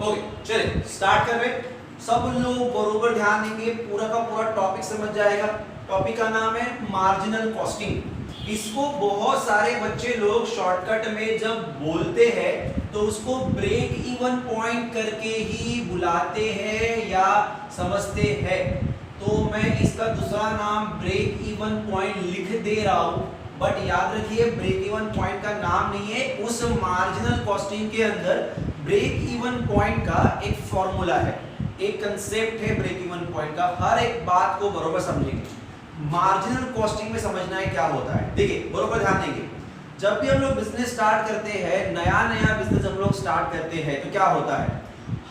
Okay चलिए start कर रहे। सब लोग बरोबर ध्यान देंगे, पूरा का पूरा टॉपिक समझ जाएगा। टॉपिक का नाम है मार्जिनल कॉस्टिंग। इसको बहुत सारे बच्चे लोग शॉर्टकट में जब बोलते हैं तो उसको ब्रेक इवन पॉइंट करके ही बुलाते हैं या समझते हैं। तो मैं इसका दूसरा नाम ब्रेक इवन पॉइंट लिख दे रहा हूं, बट याद रखिए ब्रेक इवन पॉइंट का नाम नहीं है। उस मार्जिनल कॉस्टिंग के अंदर ब्रेक इवन पॉइंट का एक फॉर्मूला है, एक कंसेप्ट है ब्रेक इवन पॉइंट का। हर एक बात को बरोबर समझेंगे। मार्जिनल कॉस्टिंग में समझना है क्या होता है। देखिए बरोबर ध्यान देंगे, जब भी हम लोग बिजनेस स्टार्ट करते हैं, नया बिजनेस हम लोग स्टार्ट करते हैं तो क्या होता है,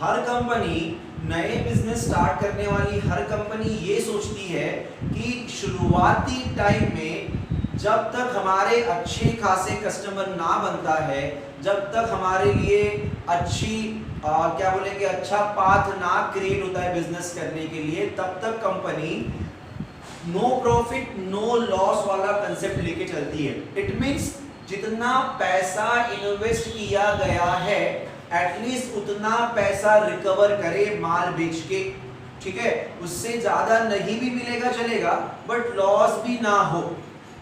हर कंपनी, नए बिजनेस स्टार्ट करने वाली हर कंपनी ये सोचती है कि शुरुआती टाइम में जब तक हमारे अच्छे खासे कस्टमर ना बनता है, जब तक हमारे लिए अच्छी क्या बोलेंगे अच्छा पाथ ना क्रिएट होता है बिजनेस करने के लिए, तब तक company no profit no loss वाला कंसेप्ट लेके चलती है। इट मींस जितना पैसा इन्वेस्ट किया गया है एटलीस्ट उतना पैसा रिकवर करे माल बेच के, ठीक है। उससे ज्यादा नहीं भी मिलेगा चलेगा, बट लॉस भी ना हो।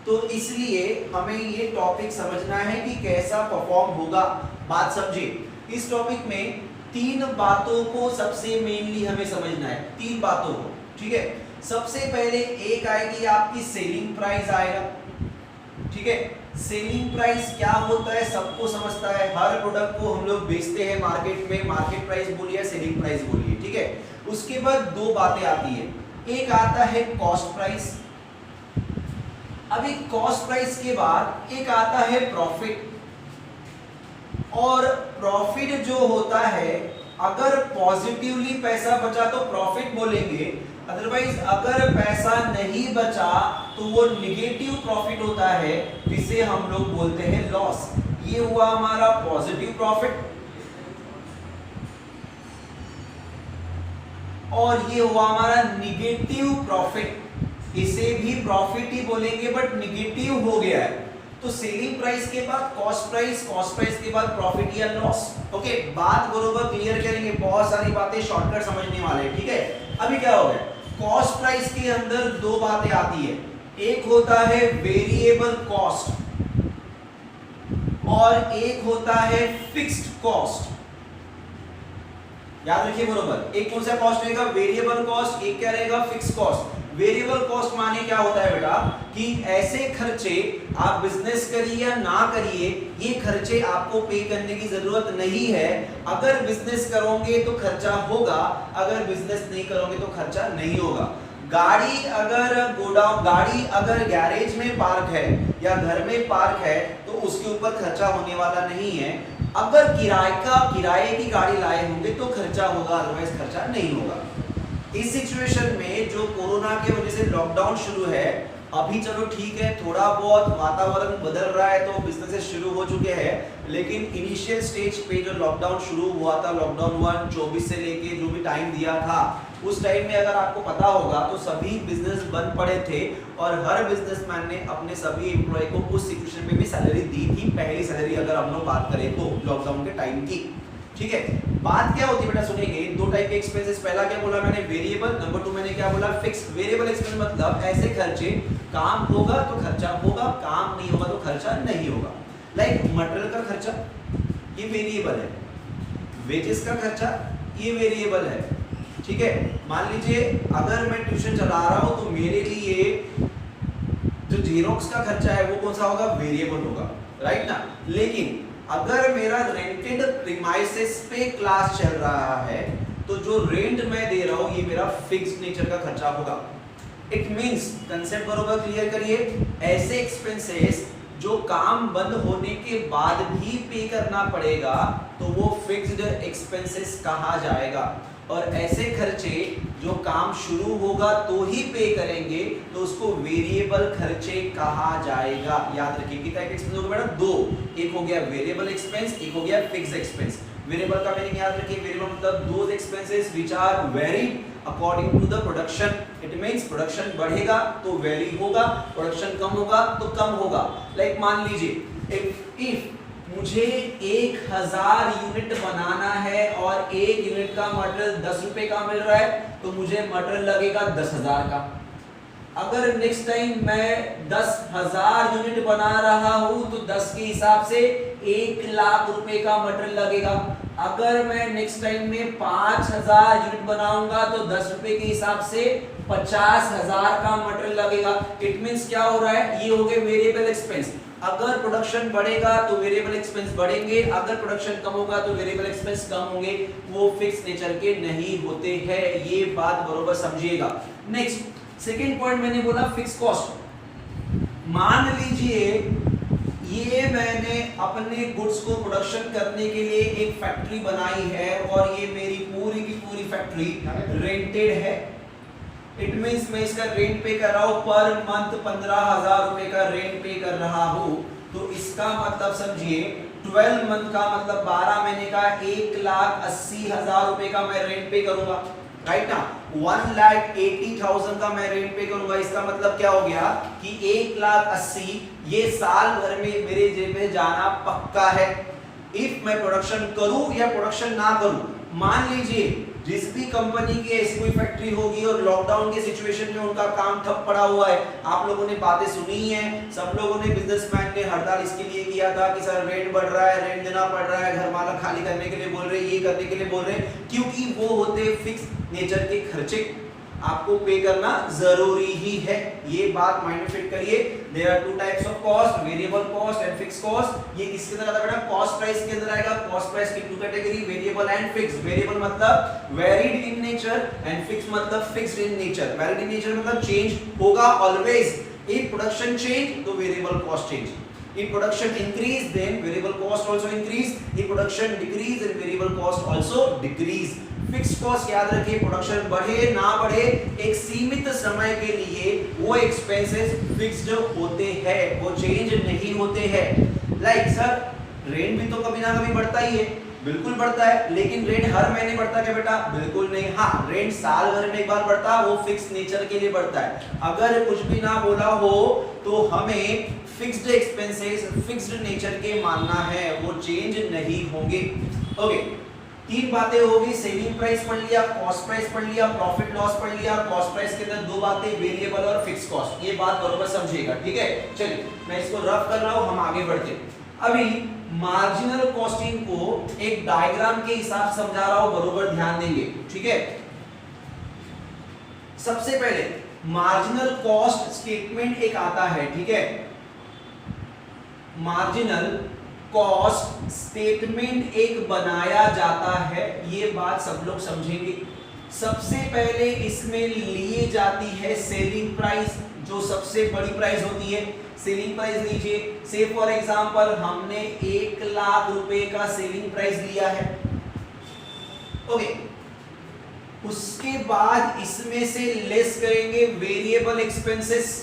तो इसलिए हमें ये टॉपिक समझना है कि कैसा परफॉर्म होगा। बात समझिए, इस टॉपिक में तीन बातों को सबसे मेनली हमें समझना है, तीन बातों को, ठीक है। सबसे पहले एक आएगी आपकी सेलिंग प्राइस आएगा, ठीक है। सेलिंग प्राइस क्या होता है सबको समझता है, हर प्रोडक्ट को हम लोग बेचते हैं मार्केट में, मार्केट प्राइस बोलिए सेलिंग प्राइस बोलिए, ठीक है। उसके बाद दो बातें आती है, एक आता है कॉस्ट प्राइस, अभी कॉस्ट प्राइस के बाद एक आता है प्रॉफिट। और प्रॉफिट जो होता है, अगर पॉजिटिवली पैसा बचा तो प्रॉफिट बोलेंगे, अदरवाइज अगर पैसा नहीं बचा तो वो निगेटिव प्रॉफिट होता है, जिसे हम लोग बोलते हैं लॉस। ये हुआ हमारा पॉजिटिव प्रॉफिट और ये हुआ हमारा निगेटिव प्रॉफिट। इसे भी प्रॉफिट ही बोलेंगे बट निगेटिव हो गया है। तो सेलिंग प्राइस के बाद कॉस्ट प्राइस के बाद प्रॉफिट या लॉस। ओके, बात बरोबर क्लियर करेंगे, बहुत सारी बातें शॉर्टकट समझने वाले, ठीक है। अभी क्या हो गया, कॉस्ट प्राइस के अंदर दो बातें आती है, एक होता है वेरिएबल कॉस्ट और एक होता है फिक्स्ड कॉस्ट। याद रखिए बरोबर, एक कौन सा कॉस्ट रहेगा, वेरिएबल कॉस्ट, एक क्या रहेगा, फिक्स्ड कॉस्ट। वेरिएबल कॉस्ट माने क्या होता है बेटा, कि ऐसे खर्चे आप बिजनेस करिए या ना करिए, ये खर्चे आपको पे करने की जरूरत नहीं है। अगर बिजनेस करोगे तो खर्चा होगा, अगर बिजनेस नहीं करोगे तो खर्चा नहीं होगा। गाड़ी अगर गैरेज में पार्क है या घर में पार्क है तो उसके ऊपर खर्चा होने वाला नहीं है। अगर किराए की गाड़ी लाए होंगे तो खर्चा होगा, अदरवाइज खर्चा नहीं होगा। इस सिचुएशन में जो कोरोना के वजह से लॉकडाउन शुरू है, अभी चलो ठीक है थोड़ा बहुत वातावरण बदल रहा है तो बिजनेसेस शुरू हो चुके हैं, लेकिन इनिशियल स्टेज पे जो लॉकडाउन शुरू हुआ था, लॉकडाउन 24 से लेके जो भी टाइम दिया था, उस टाइम में अगर आपको पता होगा तो सभी बिजनेस बंद पड़े थे और हर बिजनेसमैन ने अपने सभी एम्प्लॉय को उस सिचुएशन में भी सैलरी दी थी, पहली सैलरी अगर हम लोग बात करें तो लॉकडाउन के टाइम की, ठीक है। बात क्या होती है बेटा, सुनेंगे दो टाइप के एक्सपेंसेस। पहला क्या बोला मैंने, वेरिएबल, नंबर 2 मैंने क्या बोला, फिक्स्ड। वेरिएबल एक्सपेंस मतलब ऐसे खर्चे, काम होगा तो खर्चा होगा, काम नहीं होगा तो खर्चा नहीं होगा। लाइक मटेरियल का खर्चा ये वेरिएबल है, वेजेस का खर्चा ये वेरिएबल है, ठीक है। मान लीजिए अगर मैं ट्यूशन चला रहा हूं तो मेरे लिए जो जेरोक्स का खर्चा है वो कौन सा होगा, वेरिएबल होगा, राइट ना। लेकिन अगर मेरा रेंटेड प्रीमाइसेस पे क्लास चल रहा है तो जो रेंट मैं दे रहा हूं ये मेरा फिक्स्ड नेचर का खर्चा होगा। इट मींस, कंसेप्ट बरोबर क्लियर करिए, ऐसे एक्सपेंसेस जो काम बंद होने के बाद भी पे करना पड़ेगा तो वो फिक्स्ड एक्सपेंसेस कहा जाएगा, और ऐसे खर्चे जो काम शुरू होगा तो ही पे करेंगे तो उसको वेरिएबल खर्चे कहा जाएगा। याद रखिए कितना एक्सपेंस होगा बेटा, दो, एक हो गया वेरिएबल एक्सपेंस, एक हो गया फिक्स्ड एक्सपेंस। वेरिएबल का मीनिंग याद रखिए, वेरिएबल मतलब those expenses which are varied according to the production. It means production बढ़ेगा तो वेरी होगा, प्रोडक्शन कम होगा तो कम होगा। लाइक मान लीजिए इफ मुझे 1000 यूनिट बनाना है और 1 यूनिट का मटेरियल 10 रुपए का मिल रहा है, तो मुझे मटेरियल लगेगा 10,000 का। अगर नेक्स्ट टाइम मैं 10,000 यूनिट बना रहा हूं तो 10 के हिसाब से 1 लाख रुपए का मटेरियल लगेगा। अगर मैं नेक्स्ट टाइम में 5,000 यूनिट बनाऊंगा तो 10 रुपए के हिसाब से 50,000 का मटेरियल लगेगा। इट मींस क्या हो रहा है, ये हो गए वेरिएबल एक्सपेंस। अगर प्रोडक्शन बढ़ेगा तो वेरिएबल एक्सपेंस बढ़ेंगे, अगर प्रोडक्शन कम होगा तो वेरिएबल एक्सपेंस कम होंगे, वो फिक्स नेचर के नहीं होते हैं। ये बात बरोबर समझिएगा। नेक्स्ट सेकंड पॉइंट मैंने बोला फिक्स कॉस्ट। मान लीजिए ये मैंने अपने गुड्स को प्रोडक्शन करने के लिए एक फैक्ट्री बनाई है और ये मेरी पूरी की पूरी फैक्ट्री रेंटेड है। इट मींस मैं इसका रेंट पे कर रहा हूं, पर मंथ 15,000 रुपए का रेंट पे कर रहा हूं। तो इसका मतलब समझिए 12 मंथ का मतलब 12 महीने का 1,80,000 रुपए का मैं रेंट पे करूंगा, राइट ना। 1,80,000 का मैं रेंट पे करूंगा। इसका मतलब क्या हो गया कि 1,80,000 ये साल भर में मेरे जेब में जाना पक्का है। इफ मैं प्रोडक्शन करूं या प्रोडक्शन ना करूं, मान लीजिए जिस भी कंपनी की ऐसी कोई फैक्ट्री होगी और लॉकडाउन के सिचुएशन में उनका काम ठप पड़ा हुआ है, आप लोगों ने बातें सुनी ही हैं। सब लोगों ने, बिजनेसमैन ने हड़ताल इसके लिए किया था कि सर रेंट बढ़ रहा है, रेंट देना पड़ रहा है, घर मालिक खाली करने के लिए बोल रहे हैं, ये करने के लिए बोल रहे हैं, क्योंकि वो होते फिक्स नेचर के खर्चे, आपको पे करना जरूरी ही है। ये बात माइंड में फिट करिए। There are two types of cost, variable cost and fix cost. ये किसके अंदर आता है बेटा, कॉस्ट प्राइस के अंदर आएगा। कॉस्ट प्राइस की two category, variable and fix. Variable मतलब varied in nature and fix मतलब fixed in nature. Varied in nature मतलब चेंज होगा ऑलवेज। इफ प्रोडक्शन चेंज तो variable cost change, if production increase then variable cost also increase, if production decrease then variable cost also decrease। Fixed cost याद रखिए, production बढ़े ना बढ़े एक सीमित समय के लिए वो एक्सपेंसेस फिक्स्ड होते हैं, वो चेंज नहीं होते हैं। लाइक सर रेंट भी तो कभी ना कभी बढ़ता ही है, बिल्कुल बढ़ता है, लेकिन रेंट हर महीने बढ़ता क्या बेटा, बिल्कुल नहीं। हाँ, रेंट साल भर में एक बार बढ़ता है, वो फिक्स नेचर के लिए बढ़ता है। अगर कुछ भी ना बोला हो तो हमें फिक्स्ड एक्सपेंसेस फिक्स्ड नेचर के मानना है, वो चेंज नहीं होंगे। ओके, तीन बातें होगी, सेलिंग प्राइस पढ़ लिया, कॉस्ट प्राइस पढ़ लिया, प्रॉफिट लॉस पढ़ लिया। कॉस्ट प्राइस के अंदर दो बातें, वेरिएबल और फिक्स कॉस्ट। ये बात बरोबर समझिएगा, ठीक है। चलिए मैं इसको रफ कर रहा हूं, हम आगे बढ़ते। अभी मार्जिनल कॉस्टिंग को एक डायग्राम के हिसाब से समझा रहा हूं, बरोबर ध्यान देंगे, ठीक है। सबसे पहले मार्जिनल कॉस्ट स्टेटमेंट एक आता है, ठीक है। मार्जिनल कॉस्ट स्टेटमेंट एक बनाया जाता है, ये बात सब लोग समझेंगे। सबसे पहले इसमें लिए जाती है सेलिंग प्राइस, जो सबसे बड़ी प्राइस होती है। सेलिंग प्राइस लीजिए, से फॉर एग्जांपल हमने 1,00,000 रुपए का सेलिंग प्राइस लिया है, ओके। उसके बाद इसमें से लेस करेंगे वेरिएबल एक्सपेंसेस।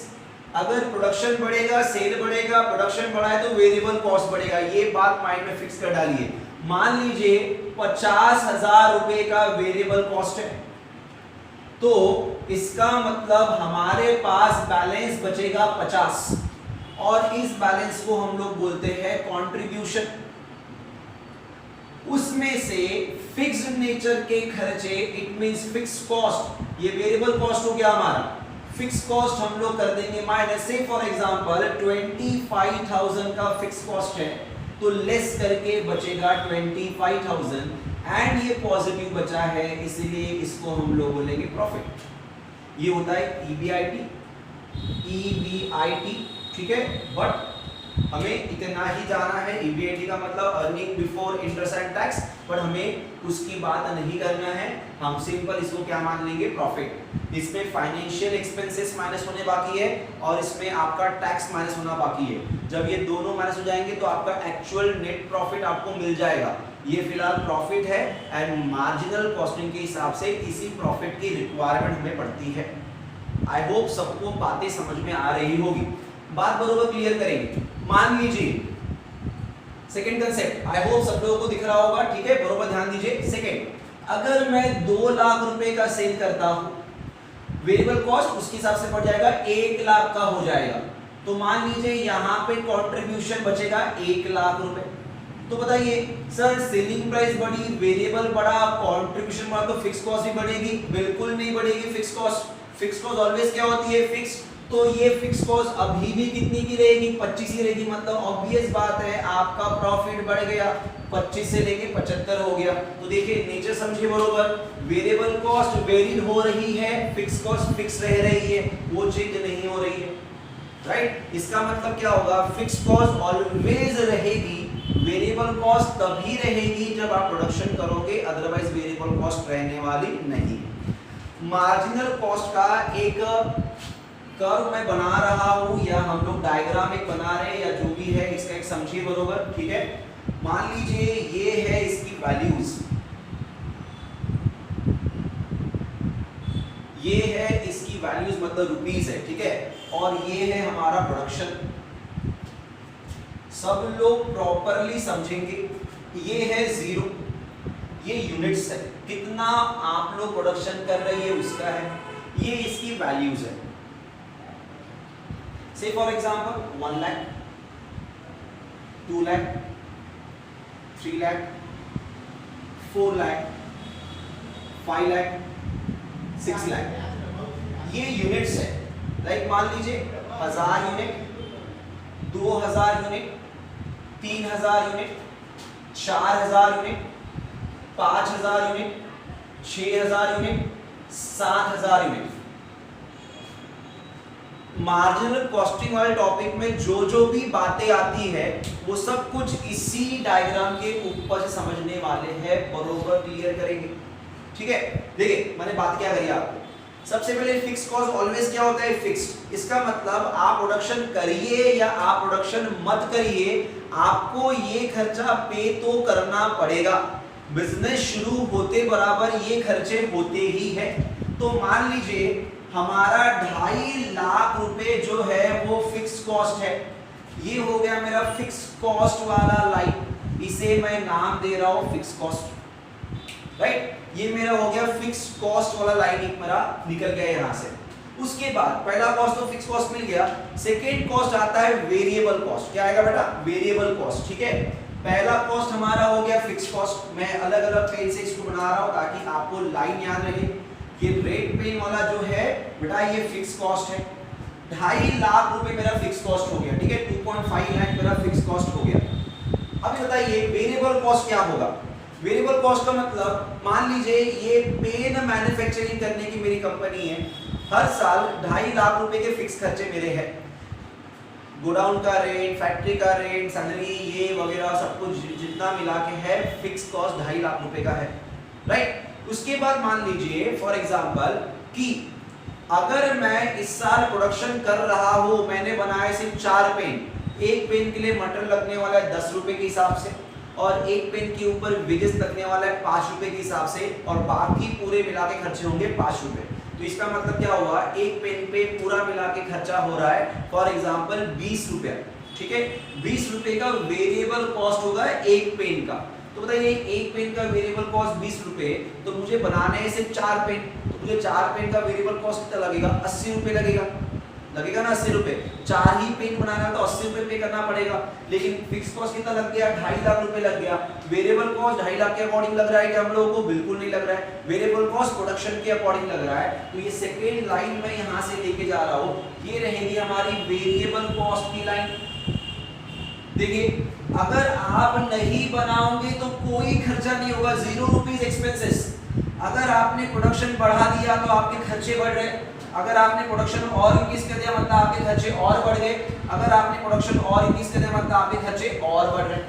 अगर प्रोडक्शन बढ़ेगा, सेल बढ़ेगा, प्रोडक्शन बढ़ा है तो वेरिएबल कॉस्ट बढ़ेगा। ये बात माइंड में फिक्स कर डालिए। मान लीजिए 50,000 रुपए का वेरिएबल कॉस्ट है, तो इसका मतलब हमारे पास बैलेंस बचेगा 50, और इस बैलेंस को हम लोग बोलते हैं कंट्रीब्यूशन। उसमें से फिक्स्ड नेचर के खर्चे, इट मींस फिक्स कॉस्ट, ये वेरिएबल कॉस्ट हो गया हमारा। फिक्स कॉस्ट हम लोग कर देंगे माइनस। से फॉर एग्जांपल 25,000 का फिक्स कॉस्ट है, तो लेस करके बचेगा 25,000, एंड ये पॉजिटिव बचा है, इसलिए इसको हम लोग बोलेंगे प्रॉफिट। ये होता है ईबीआईटी, ठीक है। बट हमें इतना ही जाना है, ईबीआईटी का मतलब earning before interest and tax, पर हमें उसकी बात नहीं करना है। हम सिंपल इसको क्या मान लेंगे, प्रॉफिट। इसमें फाइनेंशियल एक्सपेंसेस माइनस होने बाकी है और इसमें आपका टैक्स माइनस होना बाकी है। जब ये दोनों माइनस हो जाएंगे तो आपका एक्चुअल नेट प्रॉफिट आपको मिल जाएगा। ये फिलहाल प्रॉफिट है, एंड मार्जिनल कॉस्टिंग के हिसाब से इसी प्रॉफिट की रिक्वायरमेंट हमें पड़ती है। आई होप सबको बातें समझ में आ रही होगी, बात बरोबर क्लियर करेंगे। मान लीजिए सेकंड कंसेप्ट, आई होप सब लोगों को दिख रहा होगा, ठीक है, बरोबर ध्यान दीजिए। सेकंड, अगर मैं 2 लाख रुपए का सेल करता हूं, वेरिएबल कॉस्ट उसके हिसाब से पड़ जाएगा 1 लाख का हो जाएगा, तो मान लीजिए यहां पे कंट्रीब्यूशन बचेगा 1 लाख रुपए। तो बताइए सर सेलिंग प्राइस बढ़ी, वेरिएबल बढ़ा, कंट्रीब्यूशन बढ़ा तो फिक्स कॉस्ट भी बढ़ेगी? बिल्कुल नहीं बढ़ेगी फिक्स कॉस्ट ऑलवेज क्या होती है? फिक्स। तो ये फिक्स कॉस्ट अभी भी कितनी की रहेगी? 25 ही रहेगी। मतलब ऑब्वियस बात है आपका प्रॉफिट बढ़ गया, 25 से लेके 75 हो गया। तो देखिए नेचर समझिए बरोबर, वेरिएबल कॉस्ट वेरीड हो रही है, फिक्स कॉस्ट फिक्स रह रही है, वो चेंज नहीं हो रही है, राइट। इसका मतलब क्या होगा? फिक्स कॉस्ट ऑलवेज रहेगी, वेरिएबल कॉस्ट तभी रहेगी जब आप प्रोडक्शन करोगे, अदरवाइज वेरिएबल कॉस्ट रहने वाली नहीं। मार्जिनल कॉस्ट का एक कर्व मैं बना रहा हूं या हम लोग डायग्राम एक बना रहे हैं या जो भी है, इसका एक समझिए बरोबर, ठीक है। मान लीजिए ये है इसकी वैल्यूज, ये है इसकी वैल्यूज मतलब रुपीस है, ठीक है, और ये है हमारा प्रोडक्शन। सब लोग प्रॉपरली समझेंगे। ये है जीरो, ये यूनिट्स है, कितना आप लोग प्रोडक्शन कर रहे हैं उसका है, ये इसकी वैल्यूज है। से फॉर एग्जांपल 1 लाख, 2 लाख, 3 लाख, 4 लाख, 5 लाख, 6 लाख, ये यूनिट्स है। लाइक मान लीजिए 1000 unit, 2000 unit, 3000 unit, 4000 unit, 5000 unit, 6000 unit, 7000 unit. Marginal costing वाले टॉपिक में जो जो भी बातें आती है वो सब कुछ इसी डायग्राम के ऊपर से समझने वाले हैं, बरोबर क्लियर करेंगे, ठीक है। देखिए मैंने बात क्या करी आपको, सबसे पहले फिक्स कॉस्ट ऑलवेज क्या होता है? फिक्स्ड। इसका मतलब आप प्रोडक्शन करिए या आप प्रोडक्शन मत करिए, आपको ये खर्चा पे तो करना पड़ेगा। बिजनेस शुरू होते बराबर ये खर्चे होते ही है। तो मान लीजिए हमारा 2.5 लाख रुपए जो है वो फिक्स कॉस्ट है, ये हो गया मेरा फिक्स कॉस्ट वाला लाइन, इसे मैं नाम दे रहा हूं फिक्स कॉस्ट, राइट। ये मेरा हो गया फिक्स कॉस्ट वाला लाइन, एक मेरा निकल गया यहां से। उसके बाद पहला कॉस्ट तो फिक्स कॉस्ट मिल गया, सेकेंड कॉस्ट आता है वेरिएबल कॉस्ट। क्या आएगा बेटा? वेरिएबल कॉस्ट, ठीक है। पहला कॉस्ट हमारा हो गया फिक्स कॉस्ट, मैं अलग अलग पेन से इसको बना रहा हूं ताकि आपको लाइन याद रहे। ये रेड पेन वाला जो है बेटा ये फिक्स कॉस्ट है, 2.5 लाख रुपए मेरा फिक्स कॉस्ट हो गया, ठीक है। 2.5 लाख मेरा फिक्स कॉस्ट हो गया। अभी बताइए वेरिएबल कॉस्ट क्या होगा? वेरिएबल कॉस्ट का मतलब मान लीजिए ये पेन मैन्युफैक्चरिंग करने की मेरी कंपनी है, हर साल 2.5 लाख रुपए के फिक्स खर्चे मेरे हैं, गोडाउन का रेंट, फैक्ट्री का रेंट, सैलरी, ये वगैरह सब कुछ जितना मिला के है फिक्स कॉस्ट 2.5 लाख रुपए का है, राइट। उसके बाद मान लीजिए फॉर एग्जांपल कि अगर मैं इस साल प्रोडक्शन कर रहा हूं, मैंने बनाए सिर्फ 4 पेन, एक पेन के लिए मटेरियल लगने वाला है 10 रुपए के हिसाब से, और एक पेन के ऊपर वेजेस लगने वाला है 5 रुपए के हिसाब से, और बाकी पूरे मिला के खर्चे होंगे 5 रुपए। तो इसका मतलब क्या हुआ? एक पेन पे पूरा मिला के खर्चा हो रहा है फॉर एग्जांपल 20 रुपया, ठीक है। 20 रुपए का वेरिएबल कॉस्ट होगा एक पेन का। तो बताइए एक पेन का वेरिएबल कॉस्ट 20 रुपए, तो मुझे बनाने हैं सिर्फ 4 पेन, तो मुझे 4 पेन का वेरिएबल कॉस्ट कितना लगेगा? 80 रुपए लगेगा ना, 80 रुपए। 4 ही पेन बनाना है तो 80 रुपए पे करना पड़ेगा, लेकिन फिक्स कॉस्ट कितना लग गया? 2.5 लाख रुपए लग गया। वेरिएबल कॉस्ट 2.5 लाख के अकॉर्डिंग लग रहा है कि हम लोगों को? बिल्कुल नहीं लग रहा है, वेरिएबल कॉस्ट प्रोडक्शन के अकॉर्डिंग लग रहा है। तो ये सेकेंड लाइन मैं यहाँ से लेके जा रहा हूँ, ये रहेगी हमारी वेरिएबल कॉस्ट की लाइन। देखिए अगर आप नहीं बनाओगे तो कोई खर्चा नहीं होगा, 0 रुपीज एक्सपेंसेस। अगर आपने प्रोडक्शन बढ़ा दिया तो आपके खर्चे बढ़ रहे, अगर आपने प्रोडक्शन और इंक्रीज कर दिया मतलब आपके खर्चे और बढ़ गए, अगर आपने प्रोडक्शन और इंक्रीज कर दिया मतलब आपके खर्चे और बढ़ रहे।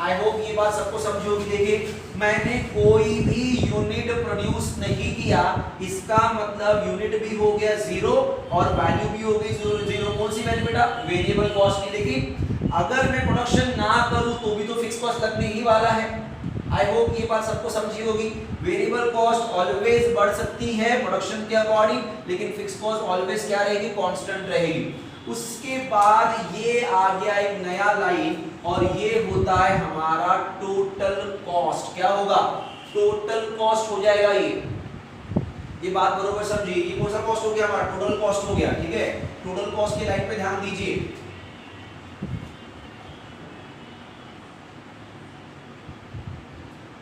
आई होप ये बात सबको समझ होगी। देखिए मैंने कोई भी यूनिट प्रोड्यूस नहीं किया, इसका मतलब यूनिट भी हो गया 0 और वैल्यू भी हो गई 0। कौन सी वैल्यू बेटा? वेरिएबल कॉस्ट की। लेकिन अगर मैं प्रोडक्शन ना करूं तो भी तो फिक्स कॉस्ट लगने ही वाला है। आई होप ये बात सबको समझी होगी। वेरिएबल कॉस्ट ऑलवेज बढ़ सकती है प्रोडक्शन के अकॉर्डिंग, लेकिन फिक्स कॉस्ट ऑलवेज क्या रहेगी? कांस्टेंट रहेगी। उसके बाद ये आ गया एक नया लाइन और ये होता है हमारा टोटल कॉस्ट। क्या होगा? टोटल कॉस्ट हो जाएगा ये बात बरोबर समझिए। ये कौन सा कॉस्ट हो गया? हमारा टोटल कॉस्ट हो गया, ठीक है। टोटल कॉस्ट की लाइन पे ध्यान दीजिए।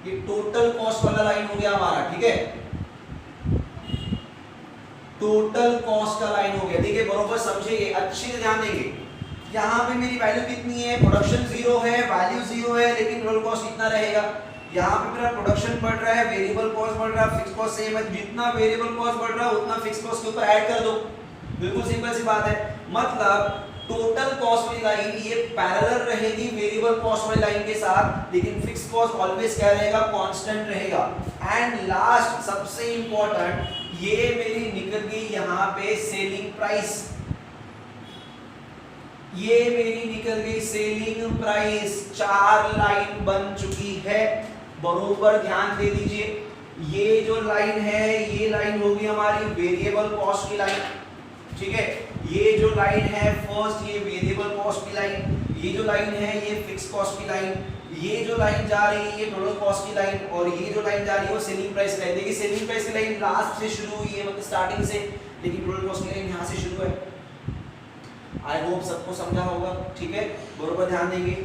ये टोटल कॉस्ट वाला लाइन हो गया हमारा, ठीक है, टोटल कॉस्ट का लाइन हो गया। देखिए बरोबर समझिए, अच्छे से ध्यान देंगे। यहाँ पे मेरी वैल्यू कितनी है, प्रोडक्शन जीरो है, वैल्यू जीरो है, लेकिन टोटल कॉस्ट इतना रहेगा। यहाँ पे मेरा प्रोडक्शन बढ़ रहा है, वेरिएबल कॉस्ट बढ़ रहा है, फिक्स कॉस्ट सेम है, जितना वेरिएबल कॉस्ट बढ़ रहा है उतना फिक्स कॉस्ट के ऊपर ऐड कर दो, बिल्कुल सिंपल सी बात है। मतलब टोटल कॉस्ट वाली लाइन ये पैरेलल रहेगी वेरिएबल कॉस्ट वाली लाइन के साथ, लेकिन फिक्स कॉस्ट ऑलवेज क्या रहेगा, कांस्टेंट रहेगा। एंड लास्ट सबसे इंपॉर्टेंट, ये मेरी निकल गई यहाँ पे सेलिंग प्राइस, ये मेरी निकल गई सेलिंग प्राइस, 4 लाइन बन चुकी है, बरोबर ध्यान दे दीजिए। ये जो लाइन है ये लाइन होगी हमारी वेरिएबल कॉस्ट की लाइन, ठीक है, ये जो लाइन है फर्स्ट ये वेरिएबल कॉस्ट की लाइन, ये जो लाइन है ये फिक्स कॉस्ट की लाइन, ये जो लाइन जा रही है ये टोटल कॉस्ट की लाइन, और ये जो लाइन जा रही है वो सेलिंग प्राइस की लाइन। देखिए सेलिंग प्राइस की लाइन लास्ट से शुरू हुई है, मतलब स्टार्टिंग से, लेकिन टोटल कॉस्ट की लाइन यहाँ से शुरू है। आई होप सबको समझा होगा, ठीक है, बरोबर ध्यान देंगे।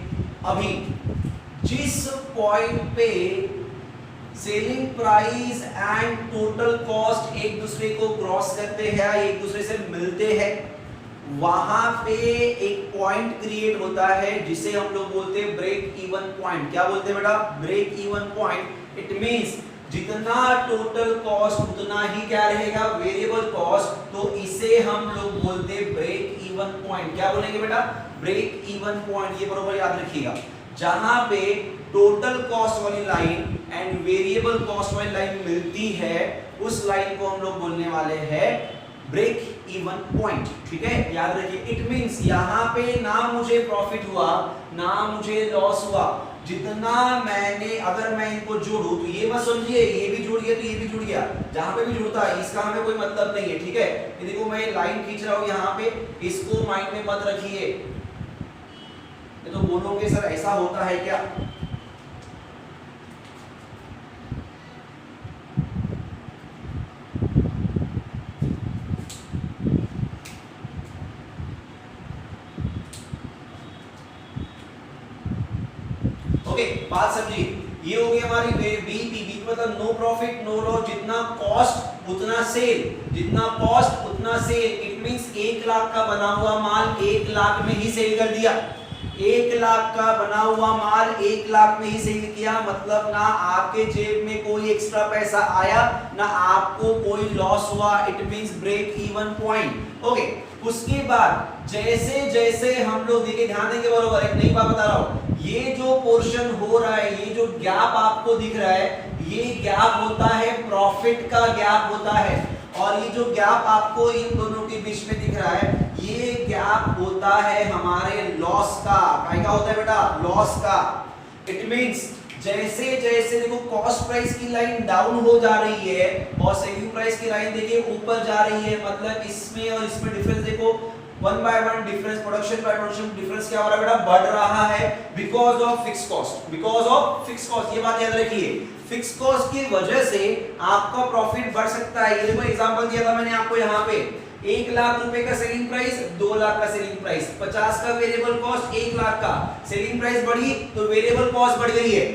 अभी जिस पॉइंट पे selling price and total cost एक दूसरे को क्रॉस करते हैं, एक दूसरे से मिलते हैं, वहां पे एक पॉइंट क्रिएट होता है जिसे हम लोग बोलते हैं ब्रेक इवन पॉइंट। क्या बोलते हैं बेटा, break even point. It means जितना टोटल कॉस्ट उतना ही क्या रहेगा, वेरिएबल कॉस्ट, तो इसे हम लोग बोलते हैं ब्रेक इवन पॉइंट। क्या बोलेंगे बेटा, ब्रेक इवन पॉइंट, ये बरोबर याद रखिएगा। जहां पे टोटल कॉस्ट वाली लाइन एंड वेरिएबल कॉस्ट वाली लाइन मिलती है, उस लाइन को हम लोग बोलने वाले हैं ब्रेक इवन पॉइंट, ठीक है, याद रखिए। इट मींस यहाँ पे ना मुझे प्रॉफिट हुआ ना मुझे लॉस हुआ, जितना मैंने, अगर मैं इनको जोड़ूं तो ये मत समझिए ये भी जुड़ गया तो ये भी जुड़ गया, जहां पे भी जुड़ता है इसका हमें कोई मतलब नहीं है, ठीक है। ये देखो मैं लाइन खींच रहा हूं यहाँ पे, इसको माइंड में मत रखिए। ये तो बोलोगे सर ऐसा होता है क्या, ओके, बात समझिए। ये हो गई हमारी बीपी मतलब नो प्रॉफिट नो लॉस, जितना कॉस्ट उतना सेल, जितना कॉस्ट उतना सेल। इट मींस 1 लाख का बना हुआ माल 1 लाख में ही सेल कर दिया, 1 लाख का बना हुआ माल 1 लाख में ही सेल किया, मतलब ना आपके जेब में कोई एक्स्ट्रा पैसा आया ना आपको कोई लॉस हुआ। It means break even point. Okay, उसके बाद जैसे जैसे हम लोग देखिए, ध्यान देंगे, बरोबर, एक नई बात बता रहा हूं, ये जो पोर्शन हो रहा है, ये जो गैप आपको दिख रहा है, ये गैप होता है प्रॉफिट का गैप होता है, और ये जो गैप आपको इन दोनों के बीच में दिख रहा है, ये गैप होता है हमारे लॉस का। क्या होता है बेटा, लॉस का। इट मींस जैसे जैसे देखो कॉस्ट प्राइस की लाइन डाउन हो जा रही है और सेलिंग प्राइस की लाइन देखिए ऊपर जा रही है, मतलब इसमें और इसमें डिफरेंस देखो, 1 by 1 difference, production by production difference क्या हो रहा है बेटा, बढ़ रहा है, because of fix cost, because of fix cost. ये बात याद रखिए, फिक्स कॉस्ट की वजह से आपका प्रॉफिट बढ़ सकता है। ये देखो एग्जांपल दिया था मैंने आपको, यहाँ पे 1 लाख रुपए का सेलिंग प्राइस, 2 लाख का सेलिंग प्राइस, 50 का वेरिएबल कॉस्ट, 1 लाख का सेलिंग प्राइस बढ़ी तो वेरिएबल कॉस्ट बढ़ गई है,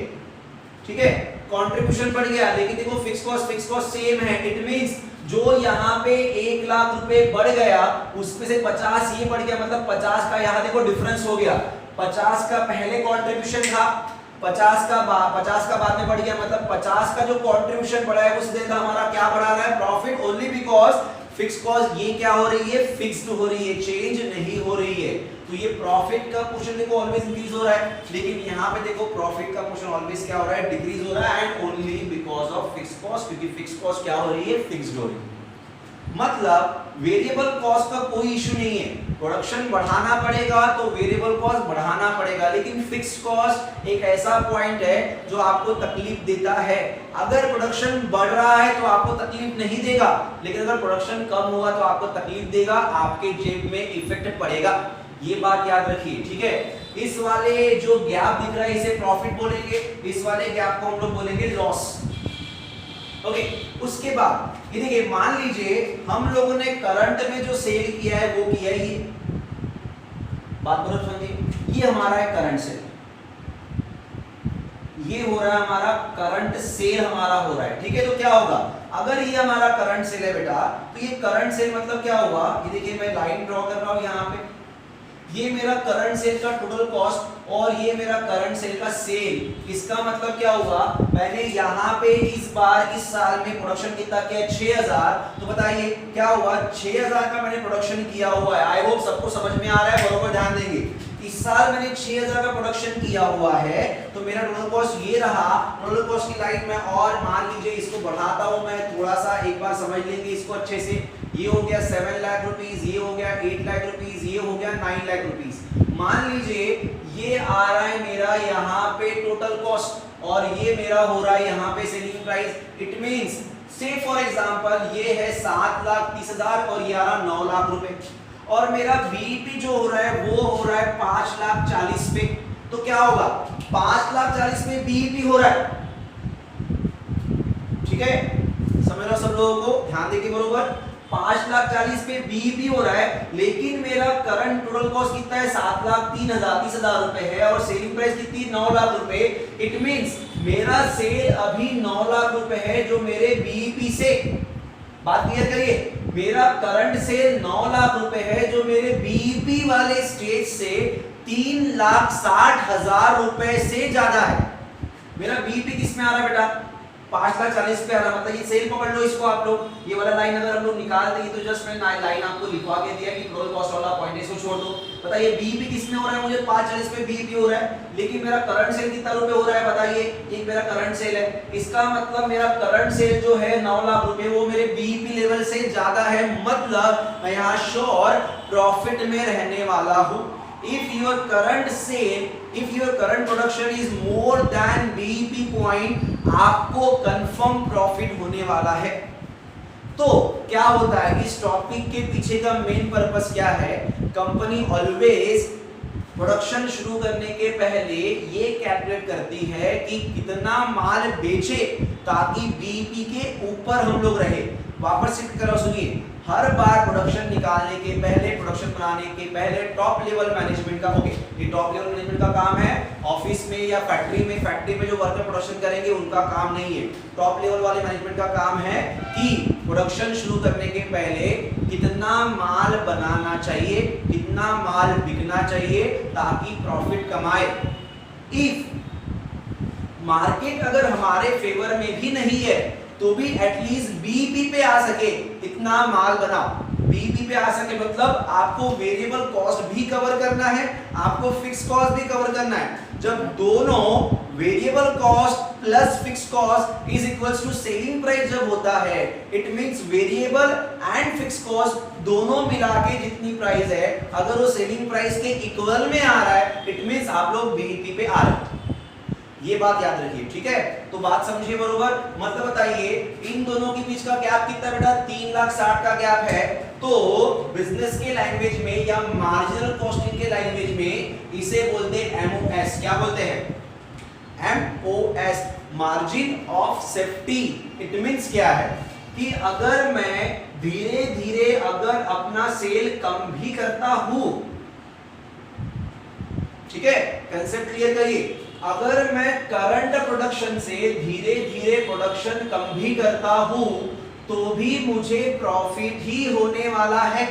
ठीक है, कंट्रीब्यूशन बढ़ गया, लेकिन देखो फिक्स कॉस्ट सेम है। इट मींस जो यहाँ पे 1 लाख रुपए बढ़ गया उसमें से 50 ये बढ़ गया, मतलब 50 का यहाँ देखो डिफरेंस हो गया, 50 का पहले कंट्रीब्यूशन था, 50 का बाद में बढ़ गया, मतलब 50 का जो कंट्रीब्यूशन बढ़ा है उससे हमारा क्या बढ़ा रहा है, profit, only because fix cost ये क्या हो रही है, फिक्स्ड हो रही है, चेंज नहीं हो रही है। तो ये प्रॉफिट का पोर्शन देखो ऑलवेज इंक्रीज हो रहा है, लेकिन यहाँ पे देखो प्रॉफिट का पोर्शन ऑलवेज क्या हो रहा है, डिक्रीज हो रहा है, and only because of fix cost, क्योंकि फिक्स कॉस्ट क्या हो रही है, फिक्स्ड हो रही है। मतलब वेरिएबल कॉस्ट का कोई इशू नहीं है, प्रोडक्शन बढ़ाना पड़ेगा तो वेरिएबल कॉस्ट बढ़ाना पड़ेगा, लेकिन फिक्स्ड कॉस्ट एक ऐसा पॉइंट है जो आपको तकलीफ देता है। अगर प्रोडक्शन बढ़ रहा है तो आपको तकलीफ नहीं देगा, लेकिन अगर प्रोडक्शन कम होगा तो आपको तकलीफ देगा, आपके जेब में इफेक्ट पड़ेगा। ये बात याद रखिए, ठीक है। इस वाले जो गैप दिख रहा है इसे प्रॉफिट बोलेंगे, इस वाले गैप को हम लोग बोलेंगे लॉस। ओके, उसके बाद ये देखिए, मान लीजिए हम लोगों ने करंट में जो सेल किया है वो किया है, ये बात बराबर समझिए, ये हमारा है करंट सेल, ये हो रहा है हमारा करंट करंट सेल हमारा हो रहा है, ठीक है। तो क्या होगा, अगर ये हमारा करंट सेल है बेटा, तो ये करंट सेल मतलब क्या हुआ, ये देखिए मैं लाइन ड्रॉ कर रहा हूं यहाँ पे, ये मेरा करंट सेल का टोटल कॉस्ट और ये मेरा करंट सेल का सेल। इसका मतलब क्या हुआ, मैंने यहाँ पे इस बार इस साल में प्रोडक्शन कितना किया, 6000। तो बताइए क्या हुआ, 6000 का मैंने प्रोडक्शन किया हुआ है। आई होप सबको समझ में आ रहा है, बरोबर ध्यान देंगे। इस साल मैंने 6000 का प्रोडक्शन किया हुआ है, तो मेरा टोटल कॉस्ट ये रहा। टोटल कॉस्ट की लाइन में और मान लीजिए इसको बढ़ाता हूं मैं थोड़ा सा, एक बार समझ लेंगे इसको अच्छे से। ये हो गया 7 लाख रुपीस, ये हो गया 8 लाख रुपीस, ये हो गया 9 लाख रुपीस। मान लीजिए ये आ रहा है मेरा यहाँ पे टोटल कॉस्ट और ये मेरा हो रहा है यहाँ पे सेलिंग प्राइस। इट मींस से फॉर एग्जांपल ये है 7,30,000 और ये आ रहा 9 लाख रुपए, और मेरा बीईपी जो हो रहा है वो हो रहा है 5,40,000 पे। तो क्या होगा, 5,40,000 में बीईपी हो रहा है, ठीक है, समझ रहे हो सब लोगों को, ध्यान देके बरोबर। 5,40,000 पे बीईपी हो रहा है, लेकिन मेरा करंट टोटल कॉस्ट कितना है, 7,30,000 रुपए है और सेलिंग प्राइस कितनी, 9 लाख रुपए। इट मींस मेरा सेल अभी 9 लाख रुपए है जो मेरे बीईपी से, बात क्लियर करिए, मेरा करंट सेल 9 लाख रुपए है जो मेरे बीईपी वाले स्टेज से 3,60,000 रुपए से ज्यादा है। मेरा बीईपी किस में आ रहा है बेटा, 5,40,000 पे आ रहा, मतलब ये सेल पकड़ लो इसको आप लोग, ये वाला लाइन अगर हम लोग निकाल देंगे तो जस्ट मैंने लाइन आपको लिखवा के दिया कि टोटल कॉस्ट वाला पॉइंट, इसको छोड़ दो। बताइए बीईपी किस में हो रहा है, मुझे 5,40,000 पे बीईपी हो रहा है, लेकिन मेरा करंट सेल कितना रुपए हो रहा है बताइए, ये मेरा करंट सेल है। इसका मतलब मेरा करंट सेल जो है 9 लाख रुपए वो मेरे बीईपी लेवल से ज्यादा है, मतलब मैं यहाँ श्योर प्रॉफिट में रहने वाला हूँ। If your current sale, if your current production is more than BEP point, आपको कंफर्म प्रॉफिट होने वाला है। तो क्या होता है, इस टॉपिक के पीछे का मेन पर्पस क्या है, कंपनी ऑलवेज प्रोडक्शन शुरू करने के पहले ये कैलकुलेट करती है कि कितना माल बेचे ताकि बीईपी के ऊपर हम लोग रहे। वापस से करो सुनिए, हर बार प्रोडक्शन निकालने के पहले, प्रोडक्शन बनाने के पहले टॉप लेवल मैनेजमेंट का, ओके ये टॉप लेवल मैनेजमेंट का काम है, ऑफिस में या फैक्ट्री में जो वर्कर प्रोडक्शन करेंगे उनका काम नहीं है। टॉप लेवल वाले मैनेजमेंट का काम है कि प्रोडक्शन शुरू करने के पहले कितना माल बनाना चाहिए, कितना माल बिकना चाहिए ताकि प्रॉफिट कमाए। इफ मार्केट अगर हमारे फेवर में भी नहीं है तो भी एटलीस्ट बीईपी पे आ सके, इतना माल बनाओ, बीईपी पे आ सके, मतलब आपको वेरिएबल कॉस्ट भी कवर करना है, आपको फिक्स कॉस्ट भी कवर करना है। जब दोनों variable cost plus fix cost is equals to selling price जब होता है, it means variable and fix cost दोनों मिला के जितनी प्राइस है, अगर वो सेलिंग प्राइस के इक्वल में आ रहा है, इट मींस आप लोग बीईपी पे आ रहे हैं। ये बात याद रखिए, ठीक है। तो बात समझिए बरोबर, मतलब बताइए इन दोनों के बीच का गैप कितना बेटा, 3,60,000 का गैप है। तो बिजनेस के लैंग्वेज में या मार्जिनल कॉस्टिंग के लैंग्वेज में इसे बोलते हैं एमओएस। क्या बोलते हैं, MOS, margin of safety. It means क्या है कि अगर मैं धीरे धीरे अगर अपना सेल कम भी करता हूं, ठीक है, कंसेप्ट क्लियर करिए, अगर मैं करंट प्रोडक्शन से धीरे धीरे प्रोडक्शन कम भी करता हूं तो भी मुझे प्रॉफिट ही होने वाला है।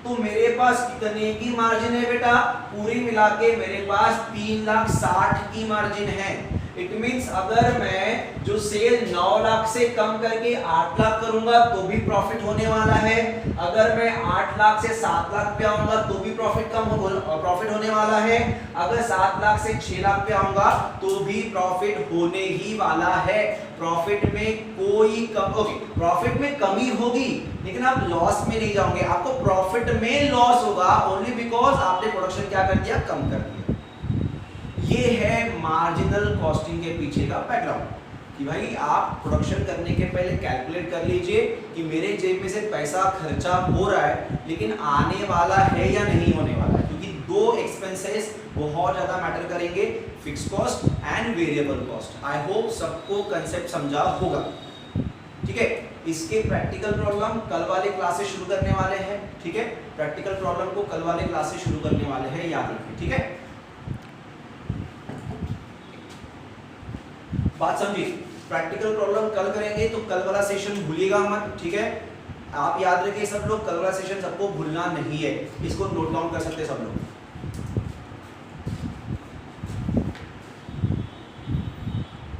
तो मेरे पास कितने की मार्जिन है बेटा, पूरी मिला के मेरे पास 3,60,000 की मार्जिन है। इट मींस अगर मैं जो सेल 9 लाख से कम करके 8 लाख करूंगा तो भी प्रॉफिट होने वाला है, अगर मैं 8 लाख से 7 लाख पे आऊंगा तो भी प्रॉफिट होने वाला है, अगर 7 लाख से 6 लाख पे आऊंगा तो भी प्रॉफिट होने ही वाला है। प्रॉफिट में कोई प्रॉफिट में कमी होगी लेकिन आप लॉस में नहीं जाओगे, आपको प्रॉफिट में लॉस होगा ओनली बिकॉज आपने प्रोडक्शन क्या कर दिया, कम कर दिया। ये है मार्जिनल कॉस्टिंग के पीछे का बैकग्राउंड कि भाई आप प्रोडक्शन करने के पहले कैलकुलेट कर लीजिए कि मेरे जेब में से पैसा खर्चा हो रहा है लेकिन आने वाला है या नहीं होने वाला है, क्योंकि दो एक्सपेंसेस बहुत ज्यादा मैटर करेंगे, fix cost and variable cost. I hope सबको कंसेप्ट समझा होगा, ठीक है। इसके प्रैक्टिकल प्रॉब्लम कल वाले क्लासेस शुरू करने वाले हैं, ठीक है, प्रैक्टिकल प्रॉब्लम को कल वाले क्लासेस शुरू करने वाले हैं, याद रखिए, ठीक है। बात समझिए, प्रैक्टिकल प्रॉब्लम कल करेंगे, तो कल वाला सेशन भूलिएगा मत, ठीक है। आप याद रखिए सब लोग, कल वाला सेशन सबको भूलना नहीं है, इसको नोट डाउन कर सकते हैं सब लोग।